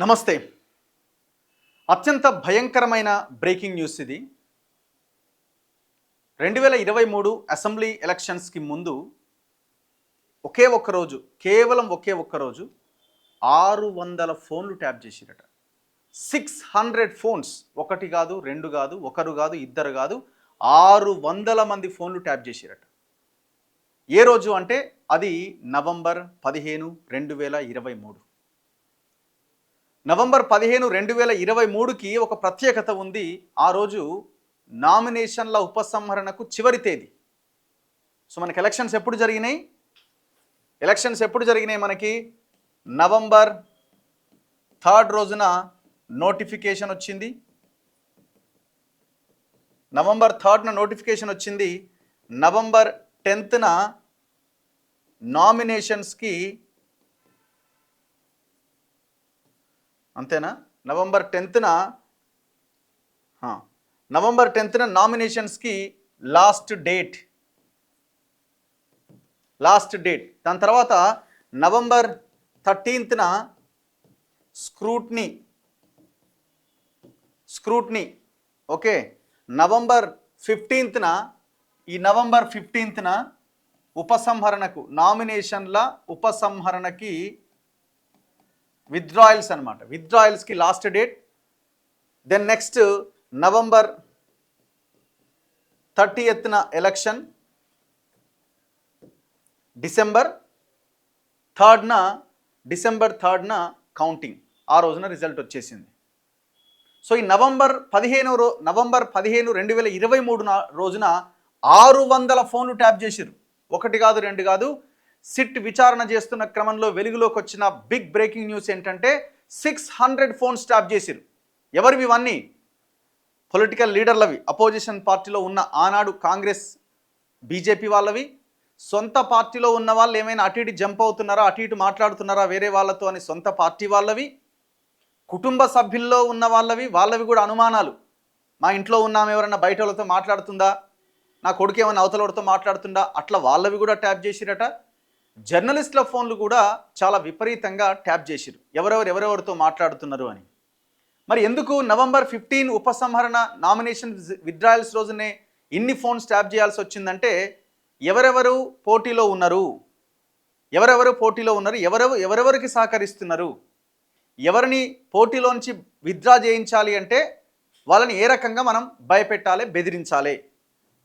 నమస్తే. అత్యంత భయంకరమైన బ్రేకింగ్ న్యూస్ ఇది. 2023 అసెంబ్లీ ఎలక్షన్స్కి ముందు ఒకే ఒక్క రోజు, కేవలం ఒకే ఒక్క రోజు 600 ఫోన్లు ట్యాప్ చేసిరట. 600 ఫోన్స్, ఒకటి కాదు, రెండు కాదు, ఒకరు కాదు, ఇద్దరు కాదు, 600 మంది ఫోన్లు ట్యాప్ చేసిరట. ఏ రోజు అంటే అది నవంబర్ 15, 2023. నవంబర్ 15, 2023కి ఒక ప్రత్యేకత ఉంది. ఆ రోజు నామినేషన్ల ఉపసంహరణకు చివరి తేదీ. సో మనకి ఎలక్షన్స్ ఎప్పుడు జరిగినాయి? మనకి నవంబర్ 3 రోజున నోటిఫికేషన్ వచ్చింది. నవంబర్ 3న నోటిఫికేషన్ వచ్చింది. నవంబర్ 10న నామినేషన్స్కి, అంతేనా? నవంబర్ 10న నామినేషన్స్కి లాస్ట్ డేట్. దాని తర్వాత నవంబర్ 13న స్క్రూట్నీ. ఓకే, నవంబర్ 15న ఉపసంహరణకు, నామినేషన్ల ఉపసంహరణకి విత్డ్రాయల్స్ అనమాట. విత్డ్రాయల్స్కి last date. Then next November 30న ఎలక్షన్. డిసెంబర్ 3న కౌంటింగ్. ఆ రోజున రిజల్ట్ వచ్చేసింది. సో ఈ నవంబర్ 15, 2023 రోజున 600 ఫోన్లు ట్యాప్ చేసిరు. ఒకటి కాదు, రెండు కాదు. సిట్ విచారణ చేస్తున్న క్రమంలో వెలుగులోకి వచ్చిన బిగ్ బ్రేకింగ్ న్యూస్ ఏంటంటే 600 ఫోన్స్ ట్యాప్ చేసిరు. ఎవరివి ఇవన్నీ? పొలిటికల్ లీడర్లవి, అపోజిషన్ పార్టీలో ఉన్న ఆనాడు కాంగ్రెస్ బీజేపీ వాళ్ళవి. సొంత పార్టీలో ఉన్న వాళ్ళు ఏమైనా అటు ఇటు జంప్ అవుతున్నారా, అటు ఇటు మాట్లాడుతున్నారా వేరే వాళ్ళతో అని సొంత పార్టీ వాళ్ళవి. కుటుంబ సభ్యుల్లో ఉన్న వాళ్ళవి కూడా అనుమానాలు. మా ఇంట్లో ఉన్నాము, ఎవరన్నా బయట వాళ్ళతో మాట్లాడుతుందా, నా కొడుకు ఏమైనా అవతలతో మాట్లాడుతుందా, అట్లా వాళ్ళవి కూడా ట్యాప్ చేసిరట. జర్నలిస్టుల ఫోన్లు కూడా చాలా విపరీతంగా ట్యాప్ చేసిరు, ఎవరెవరితో మాట్లాడుతున్నారు అని. మరి ఎందుకు నవంబర్ 15 ఉపసంహరణ నామినేషన్ విత్డ్రాయల్స్ రోజునే ఇన్ని ఫోన్స్ ట్యాప్ చేయాల్సి వచ్చిందంటే ఎవరెవరు పోటీలో ఉన్నారు, ఎవరెవరికి సహకరిస్తున్నారు, ఎవరిని పోటీలోంచి విత్డ్రా చేయించాలి అంటే వాళ్ళని ఏ రకంగా మనం భయపెట్టాలి, బెదిరించాలి.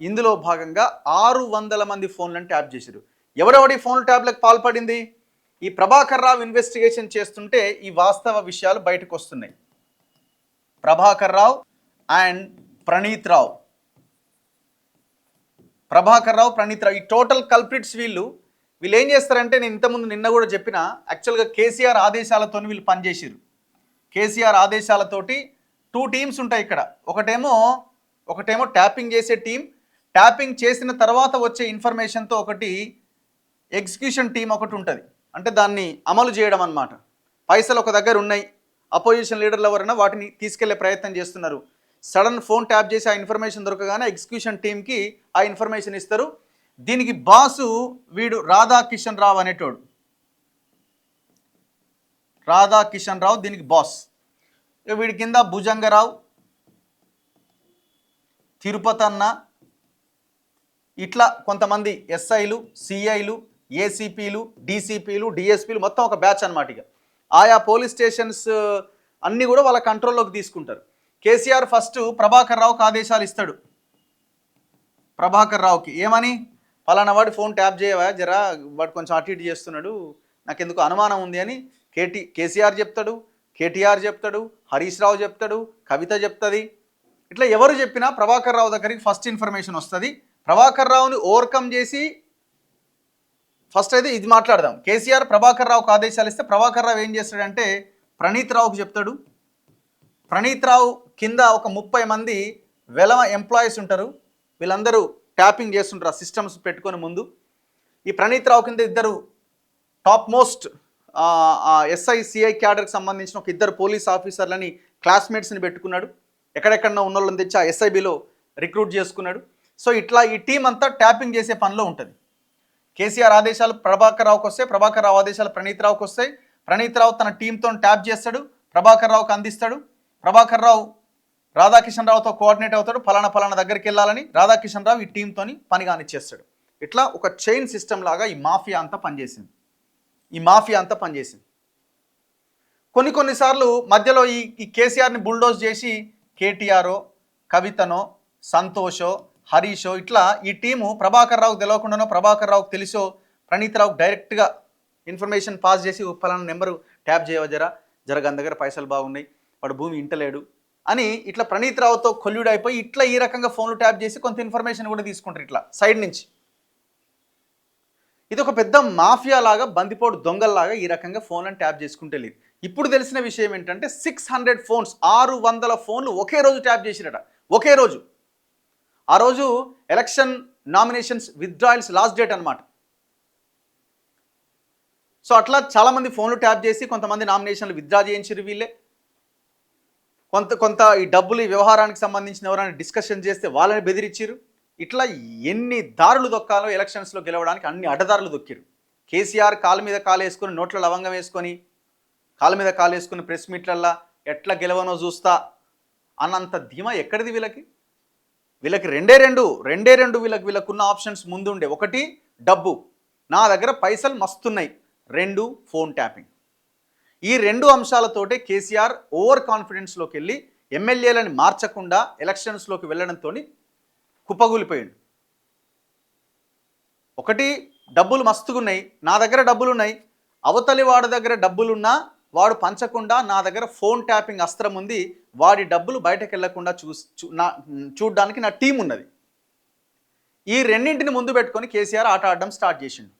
ఇందులో భాగంగా 600 మంది ఫోన్లను ట్యాప్ చేశారు. ఎవరెవడి ఫోన్ ట్యాబ్లకు పాల్పడింది? ఈ ప్రభాకర్ రావు ఇన్వెస్టిగేషన్ చేస్తుంటే ఈ వాస్తవ విషయాలు బయటకు వస్తున్నాయి. ప్రభాకర్ రావు అండ్ ప్రణీత్ రావు, ఈ టోటల్ కల్ప్రిట్స్. వీళ్ళు ఏం చేస్తారంటే, నేను ఇంతకుముందు నిన్న కూడా చెప్పిన, యాక్చువల్గా కేసీఆర్ ఆదేశాలతో వీళ్ళు పనిచేసారు. కేసీఆర్ ఆదేశాలతోటి 2 టీమ్స్ ఉంటాయి ఇక్కడ. ఒకటేమో ట్యాపింగ్ చేసే టీం, ట్యాపింగ్ చేసిన తర్వాత వచ్చే ఇన్ఫర్మేషన్తో ఒకటి ఎగ్జిక్యూషన్ టీం ఒకటి ఉంటుంది. అంటే దాన్ని అమలు చేయడం అన్నమాట. పైసలు ఒక దగ్గర ఉన్నాయి, అపోజిషన్ లీడర్లు ఎవరైనా వాటిని తీసుకెళ్లే ప్రయత్నం చేస్తున్నారు. సడన్ ఫోన్ ట్యాప్ చేసి ఆ ఇన్ఫర్మేషన్ దొరకగానే ఎగ్జిక్యూషన్ టీంకి ఆ ఇన్ఫర్మేషన్ ఇస్తారు. దీనికి బాసు వీడు రాధాకిషన్ రావు దీనికి బాస్. వీడి కింద భుజంగరావు, తిరుపతి అన్న, ఇట్లా కొంతమంది ఎస్ఐలు, సిఐలు, ఏసీపీలు, డీసీపీలు, డిఎస్పీలు, మొత్తం ఒక బ్యాచ్ అనమాట. ఇక ఆయా పోలీస్ స్టేషన్స్ అన్నీ కూడా వాళ్ళ కంట్రోల్లోకి తీసుకుంటారు. కేసీఆర్ ఫస్ట్ ప్రభాకర్ రావుకి ఆదేశాలు ఇస్తాడు. ప్రభాకర్ రావుకి ఏమని, పలానా వాడి ఫోన్ ట్యాప్ చేయవా, జరా వాడు కొంచెం అటు ఇటు చేస్తున్నాడు, నాకెందుకు అనుమానం ఉంది అని కేసీఆర్ చెప్తాడు, కేటీఆర్ చెప్తాడు, హరీష్ రావు చెప్తాడు, కవిత చెప్తుంది. ఇట్లా ఎవరు చెప్పినా ప్రభాకర్ రావు దగ్గరికి ఫస్ట్ ఇన్ఫర్మేషన్ వస్తుంది. ప్రభాకర్ రావుని ఓవర్కమ్ చేసి ఫస్ట్ అయితే ఇది మాట్లాడదాం. కేసీఆర్ ప్రభాకర్ రావుకు ఆదేశాలు ఇస్తే ప్రభాకర్ రావు ఏం చేస్తాడంటే ప్రణీత్ రావుకి చెప్తాడు. ప్రణీత్ రావు కింద ఒక 30 మంది వెలమ ఎంప్లాయీస్ ఉంటారు. వీళ్ళందరూ ట్యాపింగ్ చేస్తుంటారు ఆ సిస్టమ్స్ పెట్టుకొని ముందు. ఈ ప్రణీత్ రావు కింద ఇద్దరు టాప్ మోస్ట్ ఎస్ఐ సిఐ క్యాడర్కి సంబంధించిన ఒక 2 పోలీస్ ఆఫీసర్లని, క్లాస్మేట్స్ని పెట్టుకున్నాడు. ఎక్కడెక్కడన్నా ఉన్న వాళ్ళని తెచ్చి ఆ ఎస్ఐబిలో రిక్రూట్ చేసుకున్నాడు. సో ఇట్లా ఈ టీం అంతా ట్యాపింగ్ చేసే పనిలో ఉంటుంది. కేసీఆర్ ఆదేశాలు ప్రభాకర్ రావుకి వస్తాయి, ప్రభాకర్ రావు ఆదేశాలు ప్రణీత్ రావుకి వస్తాయి. ప్రణీత్ రావు తన టీంతో ట్యాప్ చేస్తాడు. ప్రభాకర్ రావుకి అందిస్తాడు. ప్రభాకర్ రావు రాధాకిషన్ రావుతో కోఆర్డినేట్ అవుతాడు, ఫలానా దగ్గరికి వెళ్ళాలని రాధాకిషన్ రావు ఈ టీంతోని పని కానిచ్చేస్తాడు. ఇట్లా ఒక చైన్ సిస్టమ్ లాగా ఈ మాఫియా అంతా పనిచేసింది. కొన్నిసార్లు మధ్యలో ఈ కేసీఆర్ని బుల్డోజ్ చేసి కేటీఆరో, కవితనో, సంతోషో, హరీషో ఇట్లా ఈ టీము ప్రభాకర్ రావుకు తెలియకుండానో, ప్రభాకర్ రావుకు తెలిసో ప్రణీత్ రావుకు డైరెక్ట్గా ఇన్ఫర్మేషన్ పాస్ చేసి ఫలానా నెంబరు ట్యాప్ చేయవ జరగని దగ్గర పైసలు బాగున్నాయి, వాడు భూమి ఇంటలేడు అని ఇట్లా ప్రణీత్ రావుతో కొల్లుడైపోయి ఇట్లా ఈ రకంగా ఫోన్లు ట్యాప్ చేసి కొంత ఇన్ఫర్మేషన్ కూడా తీసుకుంటారు ఇట్లా సైడ్ నుంచి. ఇది ఒక పెద్ద మాఫియా లాగా, బందిపోటు దొంగల్లాగా ఈ రకంగా ఫోన్లను ట్యాప్ చేసుకుంటే లేదు. ఇప్పుడు తెలిసిన విషయం ఏంటంటే 600 ఫోన్స్, 600 ఫోన్లు ఒకే రోజు ట్యాప్ చేసిరట. ఒకే రోజు. ఆ రోజు election nominations withdrawals last date అనమాట. సో అట్లా చాలామంది ఫోన్లు ట్యాప్ చేసి కొంతమంది నామినేషన్లు విత్డ్రా చేయించారు వీళ్ళే. కొంత ఈ డబ్బులు ఈ వ్యవహారానికి సంబంధించిన ఎవరైనా డిస్కషన్ చేస్తే వాళ్ళని బెదిరించారు. ఇట్లా ఎన్ని దారులు దొక్కాలో ఎలక్షన్స్లో గెలవడానికి అన్ని అడ్డదారులు దొక్కిరు. కేసీఆర్ కాలు మీద కాలు వేసుకొని, నోట్ల లవంగం వేసుకొని, కాలు మీద కాలు వేసుకుని ప్రెస్ మీట్లల్లా ఎట్లా గెలవనో చూస్తా అన్నంత ధీమా ఎక్కడిది వీళ్ళకి? రెండే రెండు వీళ్ళకున్న ఆప్షన్స్ ముందుండే. ఒకటి డబ్బు, నా దగ్గర పైసలు మస్తున్నాయి. 2 ఫోన్ ట్యాపింగ్. ఈ 2 అంశాలతోటే కేసీఆర్ ఓవర్ కాన్ఫిడెన్స్లోకి వెళ్ళి ఎమ్మెల్యేలని మార్చకుండా ఎలక్షన్స్లోకి వెళ్ళడంతో కుప్పగూలిపోయాడు. ఒకటి డబ్బులు మస్తుగున్నాయి, నా దగ్గర డబ్బులున్నాయి, అవతలి వాడి దగ్గర డబ్బులున్నా వాడు పంచకుండా నా దగ్గర ఫోన్ ట్యాపింగ్ అస్త్రం ఉంది, వాడి డబ్బులు బయటకు వెళ్లకుండా చూడడానికి నా టీం ఉన్నది. ఈ రెండింటిని ముందు పెట్టుకొని కేసీఆర్ ఆట ఆడడం స్టార్ట్ చేసిండు.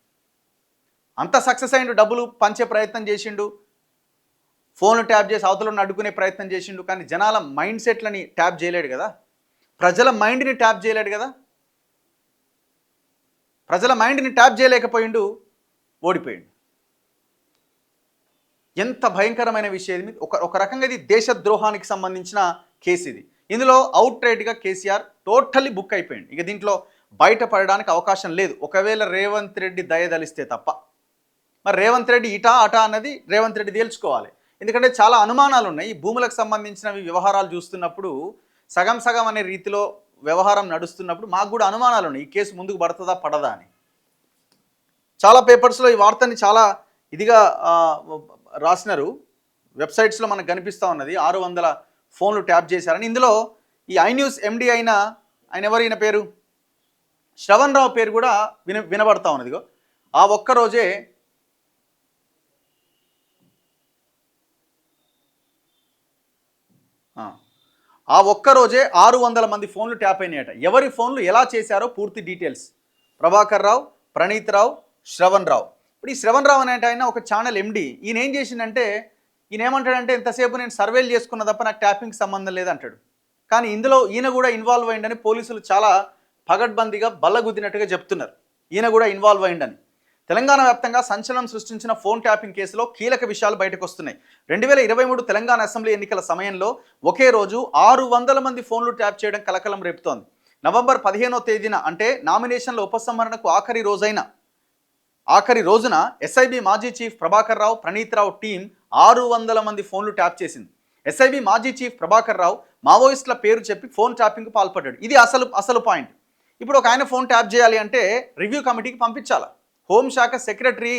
అంత సక్సెస్ అయిండు, డబ్బులు పంచే ప్రయత్నం చేసిండు, ఫోన్లు ట్యాప్ చేసి అవతలను అడ్డుకునే ప్రయత్నం చేసిండు. కానీ జనాల మైండ్ సెట్లని ట్యాప్ చేయలేడు కదా, ప్రజల మైండ్ని ట్యాప్ చేయలేడు కదా. ప్రజల మైండ్ని ట్యాప్ చేయలేకపోయిండు, ఓడిపోయిండు. ఎంత భయంకరమైన విషయం ఇది. ఒక రకంగా ఇది దేశద్రోహానికి సంబంధించిన కేసు ఇది. ఇందులో అవుట్ రైట్గా కేసీఆర్ టోటల్లీ బుక్ అయిపోయింది. ఇక దీంట్లో బయటపడడానికి అవకాశం లేదు, ఒకవేళ రేవంత్ రెడ్డి దయదలిస్తే తప్ప. మరి రేవంత్ రెడ్డి ఇటా అటా అన్నది రేవంత్ రెడ్డి తేల్చుకోవాలి. ఎందుకంటే చాలా అనుమానాలు ఉన్నాయి. ఈ భూములకు సంబంధించినవి వ్యవహారాలు చూస్తున్నప్పుడు సగం సగం అనే రీతిలో వ్యవహారం నడుస్తున్నప్పుడు మాకు కూడా అనుమానాలు ఉన్నాయి, ఈ కేసు ముందుకు పడుతుందా పడదా అని. చాలా పేపర్స్లో ఈ వార్తని చాలా ఇదిగా రాసినారు, వెబ్సైట్స్లో మనకు కనిపిస్తూ ఉన్నది. 600 ఫోన్లు ట్యాప్ చేశారని. ఇందులో ఈ ఐన్యూస్ ఎండి ఆయన ఎవరైన పేరు శ్రవణ్ రావు పేరు కూడా వినబడతా ఉన్నదిగో. ఆ ఒక్కరోజే ఆ ఒక్కరోజే 600 మంది ఫోన్లు ట్యాప్ అయినాయట. ఎవరి ఫోన్లు ఎలా చేశారో పూర్తి డీటెయిల్స్ ప్రభాకర్ రావు, ప్రణీత్ రావు, శ్రవణ్ రావు. ఇప్పుడు ఈ శ్రవణ్ రావు అనే ఆయన ఒక ఛానల్ ఎండి. ఈయన ఏం చేసిందంటే, ఈయన ఏమంటాడంటే ఇంతసేపు నేను సర్వేలు చేసుకున్న తప్ప నాకు ట్యాపింగ్ సంబంధం లేదంటాడు. కానీ ఇందులో ఈయన కూడా ఇన్వాల్వ్ అయ్యిందని పోలీసులు చాలా పగడ్బందీగా బల్లగుద్దినట్టుగా చెప్తున్నారు. ఈయన కూడా ఇన్వాల్వ్ అయ్యిందని. తెలంగాణ వ్యాప్తంగా సంచలనం సృష్టించిన ఫోన్ ట్యాపింగ్ కేసులో కీలక విషయాలు బయటకు వస్తున్నాయి. 2023 తెలంగాణ అసెంబ్లీ ఎన్నికల సమయంలో ఒకే రోజు 600 మంది ఫోన్లు ట్యాప్ చేయడం కలకలం రేపుతోంది. నవంబర్ 15వ తేదీన అంటే నామినేషన్ల ఉపసంహరణకు ఆఖరి రోజున ఎస్ఐబి మాజీ చీఫ్ ప్రభాకర్ రావు, ప్రణీత్ రావు టీం 600 మంది ఫోన్లు ట్యాప్ చేసింది. ఎస్ఐబి మాజీ చీఫ్ ప్రభాకర్ రావు మావోయిస్టుల పేరు చెప్పి ఫోన్ ట్యాపింగ్కు పాల్పడ్డాడు. ఇది అసలు పాయింట్. ఇప్పుడు ఒక ఆయన ఫోన్ ట్యాప్ చేయాలి అంటే రివ్యూ కమిటీకి పంపించాలి. హోంశాఖ సెక్రటరీ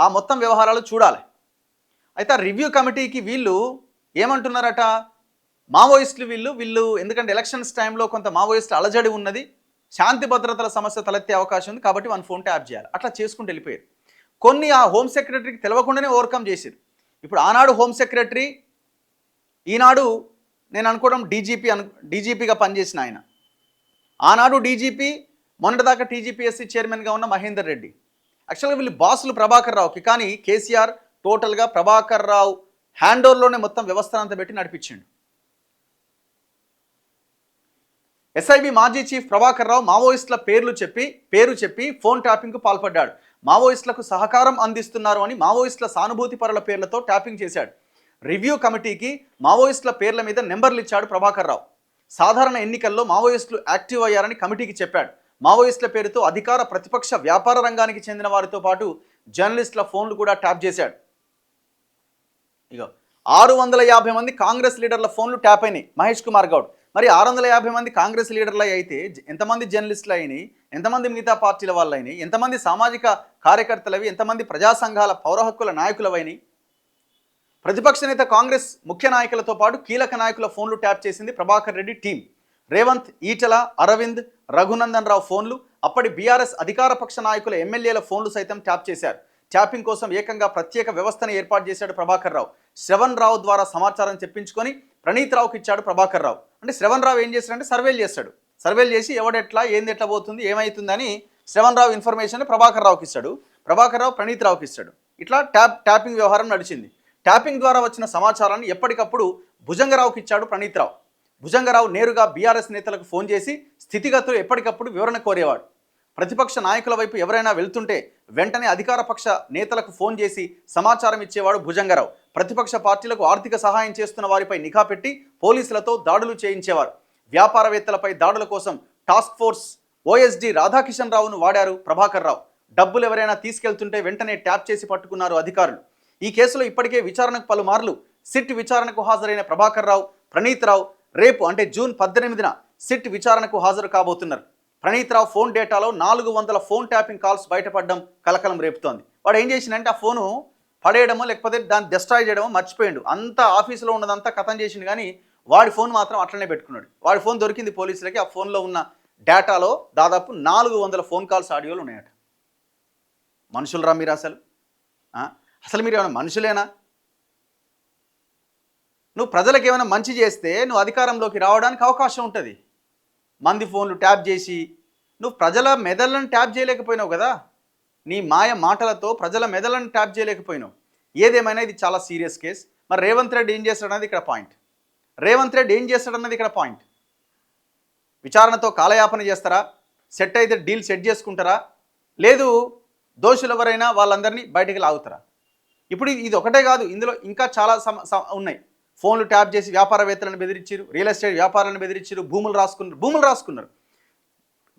ఆ మొత్తం వ్యవహారాలు చూడాలి. అయితే ఆ రివ్యూ కమిటీకి వీళ్ళు ఏమంటున్నారట, మావోయిస్టులు వీళ్ళు ఎందుకంటే ఎలక్షన్స్ టైంలో కొంత మావోయిస్టులు అలజడి ఉన్నది, శాంతి భద్రతల సమస్య తలెత్తే అవకాశం ఉంది కాబట్టి వన్ ఫోన్ ట్యాప్ చేయాలి. అట్లా చేసుకుంటూ వెళ్ళిపోయారు. కొన్ని ఆ హోమ్ సెక్రటరీకి తెలియకుండానే ఓవర్కమ్ చేశారు. ఇప్పుడు ఆనాడు హోమ్ సెక్రటరీ, ఈనాడు నేను అనుకోవడం డీజీపీగా పనిచేసిన ఆయన. ఆనాడు డీజీపీ, మొన్నటిదాకా టీజీపీఎస్సీ చైర్మన్గా ఉన్న మహేందర్ రెడ్డి. యాక్చువల్గా వీళ్ళు బాసులు ప్రభాకర్ రావుకి. కానీ కేసీఆర్ టోటల్గా ప్రభాకర్ రావు హ్యాండ్ ఓవర్లోనే మొత్తం వ్యవస్థనంతా పెట్టి నడిపించిండు. ఎస్ఐబి మాజీ చీఫ్ ప్రభాకర్ రావు మావోయిస్టుల పేరు చెప్పి ఫోన్ ట్యాపింగ్కు పాల్పడ్డాడు. మావోయిస్టులకు సహకారం అందిస్తున్నారు అని మావోయిస్టుల సానుభూతి పరుల పేర్లతో ట్యాపింగ్ చేశాడు. రివ్యూ కమిటీకి మావోయిస్టుల పేర్ల మీద నెంబర్లు ఇచ్చాడు ప్రభాకర్ రావు. సాధారణ ఎన్నికల్లో మావోయిస్టులు యాక్టివ్ అయ్యారని కమిటీకి చెప్పాడు. మావోయిస్టుల పేరుతో అధికార ప్రతిపక్ష వ్యాపార రంగానికి చెందిన వారితో పాటు జర్నలిస్టుల ఫోన్లు కూడా ట్యాప్ చేశాడు. ఇక 650 మంది కాంగ్రెస్ లీడర్ల ఫోన్లు ట్యాప్ అయినాయి మహేష్ కుమార్ గౌడ్. మరి 650 మంది కాంగ్రెస్ లీడర్లు అయితే ఎంతమంది జర్నలిస్టులు అయినాయి, ఎంతమంది మిగతా పార్టీల వాళ్ళు అయినాయి, ఎంతమంది సామాజిక కార్యకర్తలవి, ఎంతమంది ప్రజా సంఘాల పౌర హక్కుల నాయకులవైనాయి? ప్రతిపక్ష నేత కాంగ్రెస్ ముఖ్య నాయకులతో పాటు కీలక నాయకుల ఫోన్లు ట్యాప్ చేసింది ప్రభాకర్ రెడ్డి టీం. రేవంత్, ఈటల, అరవింద్, రఘునందన్ రావు ఫోన్లు, అప్పటి బీఆర్ఎస్ అధికార పక్ష నాయకుల ఎమ్మెల్యేల ఫోన్లు సైతం ట్యాప్ చేశారు. ట్యాపింగ్ కోసం ఏకంగా ప్రత్యేక వ్యవస్థను ఏర్పాటు చేశాడు ప్రభాకర్ రావు. శ్రవణ్ రావు ద్వారా సమాచారం చెప్పించుకొని ప్రణీత్ రావుకి ఇచ్చాడు ప్రభాకర్ రావు. అంటే శ్రవణ్ రావు ఏం చేస్తాడంటే సర్వేలు చేస్తాడు. సర్వేలు చేసి ఎవడెట్లా ఏంది ఎట్లా పోతుంది ఏమవుతుందని శ్రవణ్ రావు ఇన్ఫర్మేషన్ ప్రభాకర్ రావుకి ఇస్తాడు. ప్రభాకర్ రావు ప్రణీత్ రావుకి ఇస్తాడు. ఇట్లా ట్యాపింగ్ వ్యవహారం నడిచింది. ట్యాపింగ్ ద్వారా వచ్చిన సమాచారాన్ని ఎప్పటికప్పుడు భుజంగరావుకి ఇచ్చాడు ప్రణీత్ రావు. భుజంగరావు నేరుగా బీఆర్ఎస్ నేతలకు ఫోన్ చేసి స్థితిగతులు ఎప్పటికప్పుడు వివరణ కోరేవాడు. ప్రతిపక్ష నాయకుల వైపు ఎవరైనా వెళ్తుంటే వెంటనే అధికార పక్ష నేతలకు ఫోన్ చేసి సమాచారం ఇచ్చేవాడు భుజంగరావు. ప్రతిపక్ష పార్టీలకు ఆర్థిక సహాయం చేస్తున్న వారిపై నిఘా పెట్టి పోలీసులతో దాడులు చేయించేవారు. వ్యాపారవేత్తలపై దాడుల కోసం టాస్క్ ఫోర్స్ ఓఎస్డీ రాధాకిషన్ రావును వాడారు ప్రభాకర్ రావు. డబ్బులు ఎవరైనా తీసుకెళ్తుంటే వెంటనే ట్యాప్ చేసి పట్టుకున్నారు అధికారులు. ఈ కేసులో ఇప్పటికే విచారణకు పలుమార్లు సిట్ విచారణకు హాజరైన ప్రభాకర్ రావు, ప్రణీత్ రావు రేపు అంటే జూన్ 18న సిట్ విచారణకు హాజరు కాబోతున్నారు. ప్రణీత్ రావు ఫోన్ డేటాలో 400 ఫోన్ ట్యాపింగ్ కాల్స్ బయటపడడం కలకలం రేపుతోంది. వాడు ఏం చేసిందంటే ఆ ఫోను పడేయడమో లేకపోతే దాన్ని డిస్ట్రాయ్ చేయడమో మర్చిపోయాడు. అంతా ఆఫీసులో ఉన్నదంతా కథం చేసిండు, కానీ వాడి ఫోన్ మాత్రం అట్లనే పెట్టుకున్నాడు. వాడి ఫోన్ దొరికింది పోలీసులకి. ఆ ఫోన్లో ఉన్న డేటాలో దాదాపు 400 ఫోన్ కాల్స్ ఆడియోలు ఉన్నాయట. మనుషులరా మీరు అసలు మీరు ఏమైనా మనుషులేనా? నువ్వు ప్రజలకు ఏమైనా మంచి చేస్తే నువ్వు అధికారంలోకి రావడానికి అవకాశం ఉంటుంది. మంది ఫోన్లు ట్యాప్ చేసి నువ్వు ప్రజల మెదళ్ళను ట్యాప్ చేయలేకపోయినావు కదా. నీ మాయ మాటలతో ప్రజల మెదళ్ళను ట్యాప్ చేయలేకపోయినావు. ఏదేమైనా ఇది చాలా సీరియస్ కేసు. మరి రేవంత్ రెడ్డి ఏం చేస్తాడన్నది ఇక్కడ పాయింట్. విచారణతో కాలయాపన చేస్తారా? సెట్ అయితే డీల్ సెట్ చేసుకుంటారా? లేదు దోషులు ఎవరైనా వాళ్ళందరినీ బయటికి లాగుతారా? ఇప్పుడు ఇది ఒకటే కాదు, ఇందులో ఇంకా చాలా ఉన్నాయి. ఫోన్లు ట్యాప్ చేసి వ్యాపారవేత్తలను బెదిరించారు, రియల్ ఎస్టేట్ వ్యాపారాలను బెదిరించారు, భూములు రాసుకున్నారు,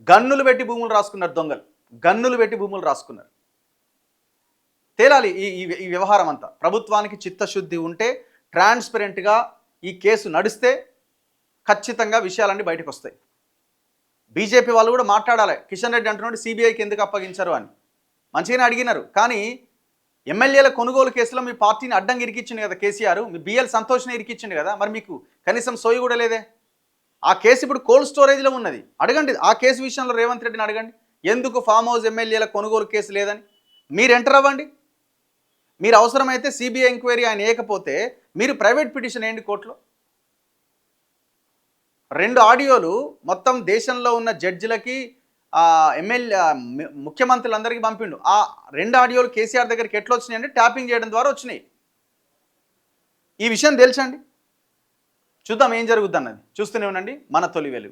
గన్నులు పెట్టి భూములు రాసుకున్నారు. దొంగలు గన్నులు పెట్టి భూములు రాసుకున్నారు. తేలాలి ఈ వ్యవహారం అంతా. ప్రభుత్వానికి చిత్తశుద్ధి ఉంటే ట్రాన్స్పరెంట్గా ఈ కేసు నడిస్తే ఖచ్చితంగా విషయాలన్నీ బయటకు వస్తాయి. బీజేపీ వాళ్ళు కూడా మాట్లాడాలి. కిషన్ రెడ్డి అంటున్నాడు సిబిఐకి ఎందుకు అప్పగించారు అని. మంచిగానే అడిగినారు, కానీ ఎమ్మెల్యేల కొనుగోలు కేసులో మీ పార్టీని అడ్డంగా ఇరికిచ్చింది కదా కేసీఆర్. మీ బిఎల్ సంతోష్ని ఇరికిచ్చింది కదా. మరి మీకు కనీసం సోయి కూడా లేదే. ఆ కేసు ఇప్పుడు కోల్డ్ స్టోరేజ్లో ఉన్నది. అడగండి ఆ కేసు విషయంలో రేవంత్ రెడ్డిని అడగండి, ఎందుకు ఫామ్ హౌస్ ఎమ్మెల్యేల కొనుగోలు కేసు లేదని. మీరు ఎంటర్ అవ్వండి. మీరు అవసరమైతే సిబిఐ ఎంక్వైరీ ఆయన వేయకపోతే మీరు ప్రైవేట్ పిటిషన్ వేయండి కోర్టులో. 2 ఆడియోలు మొత్తం దేశంలో ఉన్న జడ్జిలకి ముఖ్యమంత్రులందరికీ పంపిండు. ఆ 2 ఆడియోలు కేసీఆర్ దగ్గరికి ఎట్లా వచ్చినాయి అంటే ట్యాపింగ్ చేయడం ద్వారా వచ్చినాయి. ఈ విషయం తెలుసండి. చూద్దాం ఏం జరుగుద్ది అన్నది. చూస్తూనే ఉండండి మన తొలి వెలుగు.